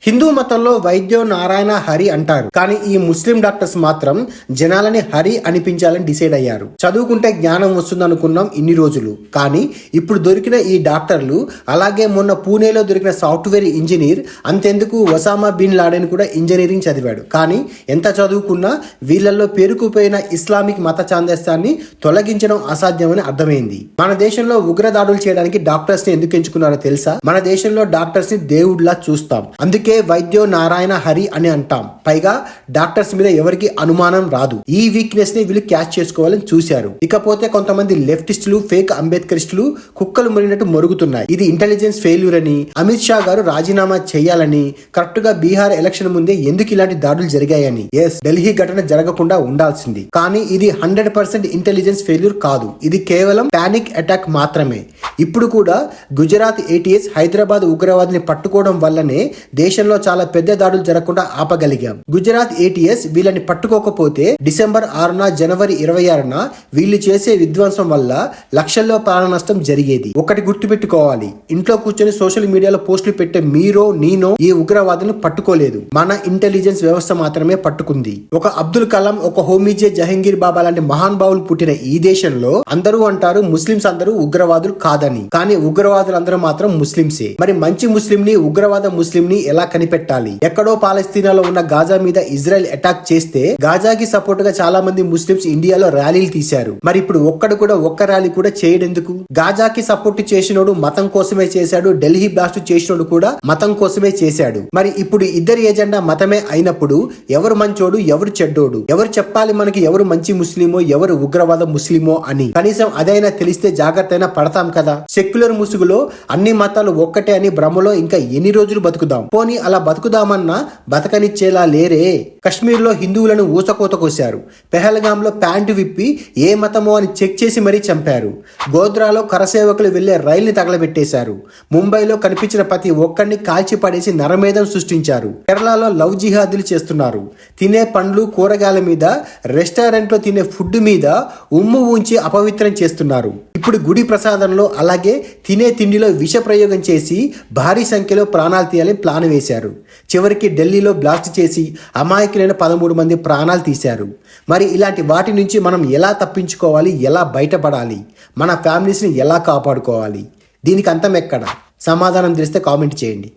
హిందూ మతంలో వైద్యో నారాయణ హరి అంటారు. కానీ ఈ ముస్లిం డాక్టర్స్ మాత్రం జనాలని హరి అనిపించాలని డిసైడ్ అయ్యారు. చదువుకుంటే జ్ఞానం వస్తుంది అనుకున్నాం ఇన్ని రోజులు. కానీ ఇప్పుడు దొరికిన ఈ డాక్టర్లు, అలాగే మొన్న పూణేలో దొరికిన సాఫ్ట్వేర్ ఇంజనీర్, అంతెందుకు ఒసామా బిన్ లాడెన్ కూడా ఇంజనీరింగ్ చదివాడు. కానీ ఎంత చదువుకున్నా వీళ్ళల్లో పేరుకుపోయిన ఇస్లామిక్ మత ఛాందస్యాన్ని తొలగించడం అసాధ్యమని అర్థమైంది. మన దేశంలో ఉగ్రదాడులు చేయడానికి డాక్టర్స్ ని ఎందుకు ఎంచుకున్నారో తెలుసా? మన దేశంలో డాక్టర్స్ ని దేవుడిలా చూస్తాం. అందుకే వైద్యో నారాయణ హరి అని అంటాం. పైగా డాక్టర్స్ మీద ఎవరికి అనుమానం రాదు. ఈ వీక్నెస్ ని వీళ్ళు క్యాచ్ చేసుకోవాలని చూశారు. ఇకపోతే కొంతమంది లెఫ్టిస్టులు, ఫేక్ అంబేద్కరిస్టులు కుక్కలు మురిగినట్టు మొరుగుతున్నాయి. ఇది ఇంటెలిజెన్స్ ఫెయిల్యూర్ అని, అమిత్ షా గారు రాజీనామా చేయాలని, కరెక్ట్ గా బీహార్ ఎలక్షన్ ముందే ఎందుకు ఇలాంటి దాడులు జరిగాయని. ఎస్, ఢిల్లీ ఘటన జరగకుండా ఉండాల్సింది. కానీ ఇది 100% ఇంటెలిజెన్స్ ఫెయిల్యూర్ కాదు. ఇది కేవలం పానిక్ అటాక్ మాత్రమే. ఇప్పుడు కూడా గుజరాత్ ATS హైదరాబాద్ ఉగ్రవాదిని పట్టుకోవడం వల్లనే దేశంలో చాలా పెద్ద దాడులు జరగకుండా ఆపగలిగాం. గుజరాత్ ATS వీళ్ళని పట్టుకోకపోతే డిసెంబర్ 6న, జనవరి 26న వీళ్ళు చేసే విధ్వంసం వల్ల లక్షల్లో ప్రాణ నష్టం జరిగేది. ఒకటి గుర్తుపెట్టుకోవాలి, ఇంట్లో కూర్చొని సోషల్ మీడియాలో పోస్టులు పెట్టే మీరో నేనో ఈ ఉగ్రవాదులను పట్టుకోలేదు. మన ఇంటెలిజెన్స్ వ్యవస్థ మాత్రమే పట్టుకుంది. ఒక అబ్దుల్ కలాం, ఒక హోమీజే జహంగీర్ బాబా లాంటి మహానుభావులు పుట్టిన ఈ దేశంలో అందరూ అంటారు ముస్లింస్ అందరూ ఉగ్రవాదులు కాదని. కానీ ఉగ్రవాదులందరూ మాత్రం ముస్లింసే. మరి మంచి ముస్లిం ని, ఉగ్రవాద ముస్లిం ని ఎలా కనిపెట్టాలి? ఎక్కడో పాలస్తీనాలో ఉన్న గాజా మీద ఇజ్రాయెల్ అటాక్ చేస్తే గాజాకి సపోర్ట్ గా చాలా మంది ముస్లింస్ ఇండియాలో ర్యాలీలు తీశారు. మరి ఇప్పుడు ఒక్క ర్యాలీ కూడా చేయడెందుకు? గాజాకి సపోర్ట్ చేసినోడు మతం కోసమే చేశాడు, ఢిల్లీ బ్లాస్ట్ చేసినోడు కూడా మతం కోసమే చేశాడు. మరి ఇప్పుడు ఇద్దరి ఎజెండా మతమే అయినప్పుడు ఎవరు మంచోడు, ఎవరు చెడ్డోడు? ఎవరు చెప్పాలి మనకి ఎవరు మంచి ముస్లిమో, ఎవరు ఉగ్రవాద ముస్లిమో అని? కనీసం అదైనా తెలిస్తే జాగ్రత్త అయినా పడతాం కదా. సెక్యులర్ ముసుగులో అన్ని మతాలు ఒక్కటే అని భ్రమలో ఇంకా ఎన్ని రోజులు బతుకుదాం? పోనీ అలా బతుకుదామన్నా బతకనిచ్చేలా లేరే. కశ్మీర్ లో హిందువులను ఊసకోత కోశారు. పెహల్గామ్ లో ప్యాంటు విప్పి ఏ మతమో అని చెక్ చేసి మరీ చంపారు. గోద్రాలో కరసేవకులు వెళ్లే రైల్ని తగలబెట్టేశారు. ముంబైలో కనిపించిన ప్రతి ఒక్కరిని కాల్చి పడేసి నరమేధం సృష్టించారు. కేరళలో లవ్ జిహాదులు చేస్తున్నారు. తినే పండ్లు, కూరగాయల మీద, రెస్టారెంట్ లో తినే ఫుడ్ మీద ఉమ్ము ఉంచి అపవిత్రం చేస్తున్నారు. ఇప్పుడు గుడి ప్రసాదంలో, అలాగే తినే తిండిలో విష ప్రయోగం చేసి భారీ సంఖ్యలో ప్రాణాలు తీయాలని ప్లాన్ వేశారు. చివరికి ఢిల్లీలో బ్లాస్ట్ చేసి అమాయకులైన 13 మంది ప్రాణాలు తీశారు. మరి ఇలాంటి వాటి నుంచి మనం ఎలా తప్పించుకోవాలి? ఎలా బయటపడాలి? మన ఫ్యామిలీస్ని ఎలా కాపాడుకోవాలి? దీనికి అంతం ఎక్కడ? సమాధానం తెలిస్తే కామెంట్ చేయండి.